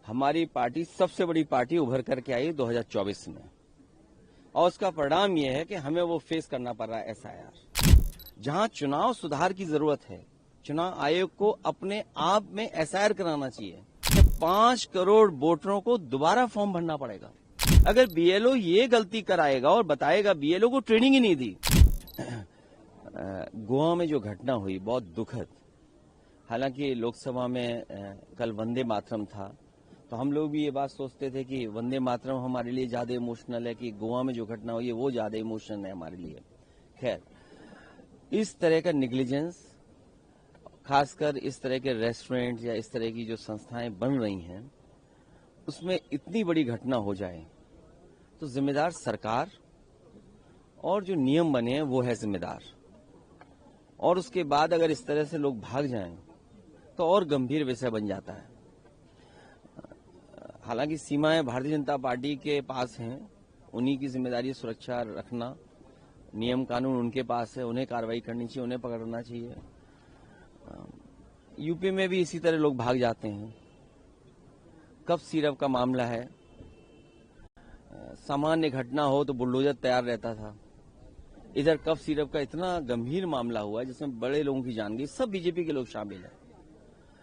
हमारी पार्टी सबसे बड़ी पार्टी उभर करके आई 2024 में, और उसका परिणाम यह है कि हमें वो फेस करना पड़ रहा है एसआईआर। जहां चुनाव सुधार की जरूरत है, चुनाव आयोग को अपने आप में एसआईआर कराना चाहिए कि 5 करोड़ वोटरों को दोबारा फॉर्म भरना पड़ेगा। अगर बीएलओ ये गलती कराएगा और बताएगा, बीएलओ को ट्रेनिंग ही नहीं दी। गोवा में जो घटना हुई बहुत दुखद। हालांकि लोकसभा में कल वंदे मातरम था, तो हम लोग भी ये बात सोचते थे कि वंदे मातरम हमारे लिए ज्यादा इमोशनल है कि गोवा में जो घटना हुई है वो ज्यादा इमोशनल है हमारे लिए। खैर, इस तरह का निग्लिजेंस, खासकर इस तरह के रेस्टोरेंट या इस तरह की जो संस्थाएं बन रही हैं, उसमें इतनी बड़ी घटना हो जाए तो जिम्मेदार सरकार और जो नियम बने हैं वो है जिम्मेदार। और उसके बाद अगर इस तरह से लोग भाग जाएं तो और गंभीर विषय बन जाता है। हालांकि सीमाएं भारतीय जनता पार्टी के पास हैं, उन्हीं की जिम्मेदारी सुरक्षा रखना, नियम कानून उनके पास है, उन्हें कार्रवाई करनी चाहिए, उन्हें पकड़ना चाहिए। यूपी में भी इसी तरह लोग भाग जाते हैं। कफ सिरप का मामला है, सामान्य घटना हो तो बुलडोजर तैयार रहता था, इधर कफ सिरप का इतना गंभीर मामला हुआ है जिसमें बड़े लोगों की जान गई, सब बीजेपी के लोग शामिल हैं।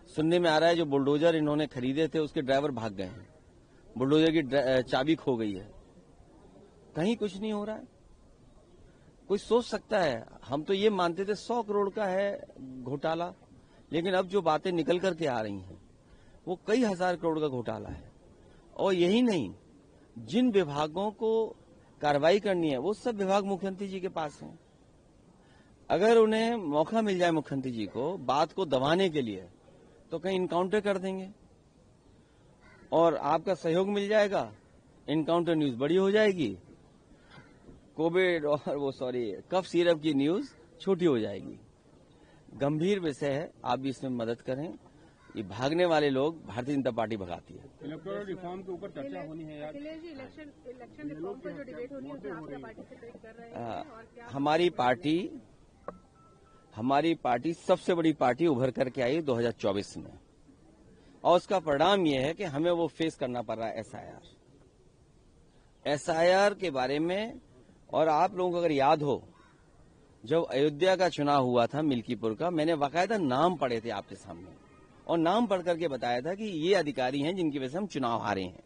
सुनने में आ रहा है जो बुलडोजर इन्होंने खरीदे थे उसके ड्राइवर भाग गए हैं, बुलडोजर की चाबी खो गई है, कहीं कुछ नहीं हो रहा है। कोई सोच सकता है, हम तो ये मानते थे 100 करोड़ का है घोटाला, लेकिन अब जो बातें निकल करके आ रही हैं वो कई हजार करोड़ का घोटाला है। और यही नहीं, जिन विभागों को कार्रवाई करनी है वो सब विभाग मुख्यमंत्री जी के पास हैं। अगर उन्हें मौका मिल जाए मुख्यमंत्री जी को बात को दबाने के लिए, तो कहीं इनकाउंटर कर देंगे और आपका सहयोग मिल जाएगा, इनकाउंटर न्यूज बड़ी हो जाएगी, कोविड और कफ सिरप की न्यूज छोटी हो जाएगी। गंभीर विषय है, आप भी इसमें मदद करें। ये भागने वाले लोग भारतीय जनता पार्टी भगाती है। इलेक्टोरल रिफॉर्म के ऊपर चर्चा होनी है यार। इलेक्शन रिफॉर्म पर जो डिबेट होनी है उसमें आप क्या पार्टिसिपेट कर रहे हैं और क्या? हमारी पार्टी सबसे बड़ी पार्टी उभर करके आई 2024 में, और उसका परिणाम यह है कि हमें वो फेस करना पड़ रहा है एसआईआर के बारे में। और आप लोगों को अगर याद हो, जब अयोध्या का चुनाव हुआ था मिल्कीपुर का, मैंने बाकायदा नाम पढ़े थे आपके सामने और नाम पढ़ करके बताया था कि ये अधिकारी हैं जिनकी वजह से हम चुनाव हारे हैं।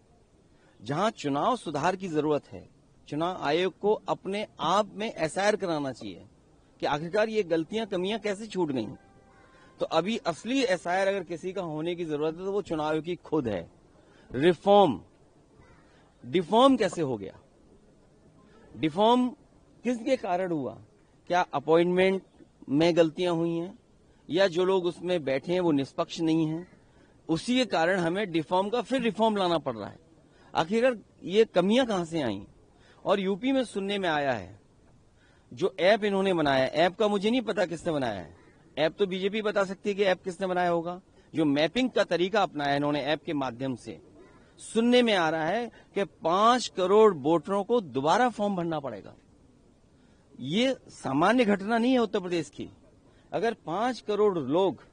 जहां चुनाव सुधार की जरूरत है, चुनाव आयोग को अपने आप में एसआईआर कराना चाहिए कि आखिरकार ये गलतियां कमियां कैसे छूट गई। तो अभी असली एसआईआर अगर किसी का होने की जरूरत है तो वो चुनाव आयोग की खुद है। रिफॉर्म डिफॉर्म कैसे हो गया? डिफॉर्म किसके कारण हुआ? क्या अपॉइंटमेंट में गलतियां हुई हैं, या जो लोग उसमें बैठे हैं वो निष्पक्ष नहीं हैं? उसी के कारण हमें डिफॉर्म का फिर रिफॉर्म लाना पड़ रहा है। आखिरकार ये कमियां कहां से आई? और यूपी में सुनने में आया है जो ऐप इन्होंने बनाया, ऐप का मुझे नहीं पता किसने बनाया है, ऐप तो बीजेपी बता सकती है कि ऐप किसने बनाया होगा। जो मैपिंग का तरीका अपनाया इन्होंने ऐप के माध्यम से, सुनने में आ रहा है कि 5 करोड़ वोटरों को दोबारा फॉर्म भरना पड़ेगा। ये सामान्य घटना नहीं है उत्तर प्रदेश की। अगर 5 करोड़ लोग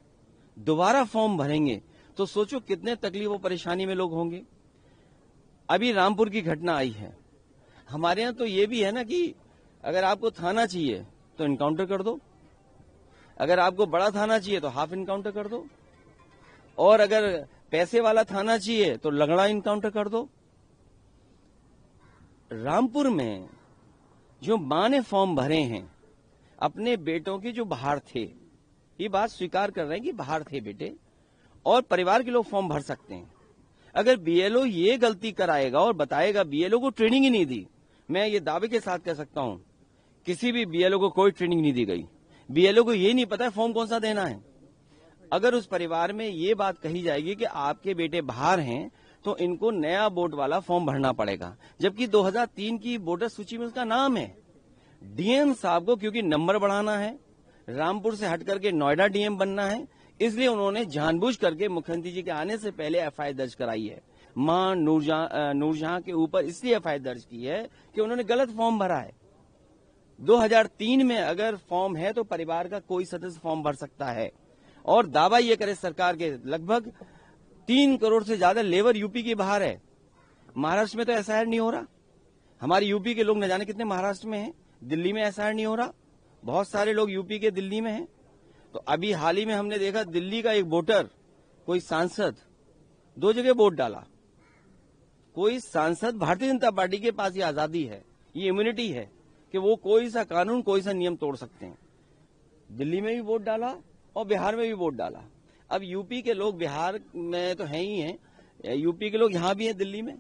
दोबारा फॉर्म भरेंगे तो सोचो कितने तकलीफ और परेशानी में लोग होंगे। अभी रामपुर की घटना आई है, हमारे यहां तो ये भी है ना कि अगर आपको थाना चाहिए तो इनकाउंटर कर दो, अगर आपको बड़ा थाना चाहिए तो हाफ इनकाउंटर कर दो, और अगर पैसे वाला थाना चाहिए तो लगड़ा इनकाउंटर कर दो। रामपुर में जो मां ने फॉर्म भरे हैं अपने बेटों के जो बाहर थे, ये बात स्वीकार कर रहे हैं कि बाहर थे बेटे, और परिवार के लोग फॉर्म भर सकते हैं। अगर बीएलओ ये गलती कराएगा और बताएगा, बीएलओ को ट्रेनिंग ही नहीं दी, मैं ये दावे के साथ कह सकता हूं किसी भी बीएलओ को कोई ट्रेनिंग नहीं दी गई। बीएलओ को ये नहीं पता है फॉर्म कौन सा देना है। अगर उस परिवार में ये बात कही जाएगी कि आपके बेटे बाहर हैं तो इनको नया वोट वाला फॉर्म भरना पड़ेगा, जबकि 2003 की वोटर सूची में उसका नाम है। डीएम साहब को क्योंकि नंबर बढ़ाना है, रामपुर से हट करके नोएडा डीएम बनना है, इसलिए उन्होंने जानबूझ करके मुख्यमंत्री जी के आने से पहले एफआईआर दर्ज कराई है। मां नूरजहां के ऊपर इसलिए एफआईआर दर्ज की है कि उन्होंने गलत फॉर्म भरा है। 2003 में अगर फॉर्म है तो परिवार का कोई सदस्य फॉर्म भर सकता है। और दावा ये करे सरकार के लगभग 3 करोड़ से ज्यादा लेबर यूपी के बाहर है। महाराष्ट्र में तो एसआईआर नहीं हो रहा। हमारे यूपी के लोग न जाने कितने महाराष्ट्र में हैं। दिल्ली में एसआईआर नहीं हो रहा। बहुत सारे लोग यूपी के दिल्ली में हैं। तो अभी हाल ही में हमने देखा दिल्ली का एक वोटर, कोई सांसद 2 जगह वोट डाला। कोई सांसद, भारतीय जनता पार्टी के पास ये आजादी है, ये इम्यूनिटी है कि वो कोई सा कानून, कोई सा नियम तोड़ सकते हैं। दिल्ली में भी वोट डाला और बिहार में भी वोट डाला। अब यूपी के लोग बिहार में तो हैं ही हैं, यूपी के लोग यहां भी हैं, दिल्ली में,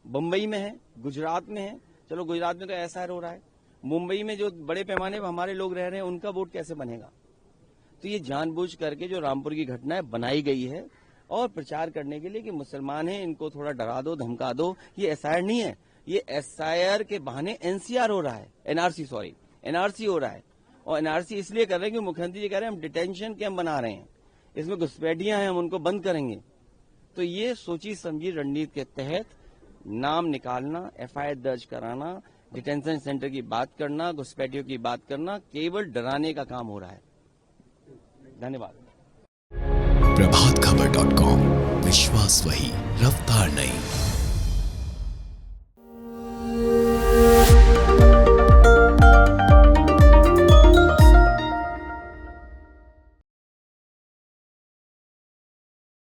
बम्बई में है, गुजरात में है। चलो गुजरात में तो एसआईआर हो रहा है। मुंबई में जो बड़े पैमाने पर हमारे लोग रह रहे हैं, उनका वोट कैसे बनेगा? तो ये जानबूझ करके जो रामपुर की घटना है बनाई गई है और प्रचार करने के लिए कि मुसलमान हैं, इनको थोड़ा डरा दो, धमका दो। ये एसआईआर नहीं है, ये एसआईआर के बहाने एनसीआर हो रहा है, एनआरसी हो रहा है। और एनआरसी इसलिए कर रहे हैं कि मुख्यमंत्री जी कह रहे हैं हम डिटेंशन कैंप बना रहे हैं, इसमें घुसपैठियां हैं, हम उनको बंद करेंगे। तो ये सोची समझी रणनीति के तहत नाम निकालना, एफआईआर दर्ज कराना, डिटेंशन सेंटर की बात करना, घुसपैठियों की बात करना, केवल डराने का काम हो रहा है। धन्यवाद। प्रभातखबर.com, विश्वास वही, रफ्तार नहीं।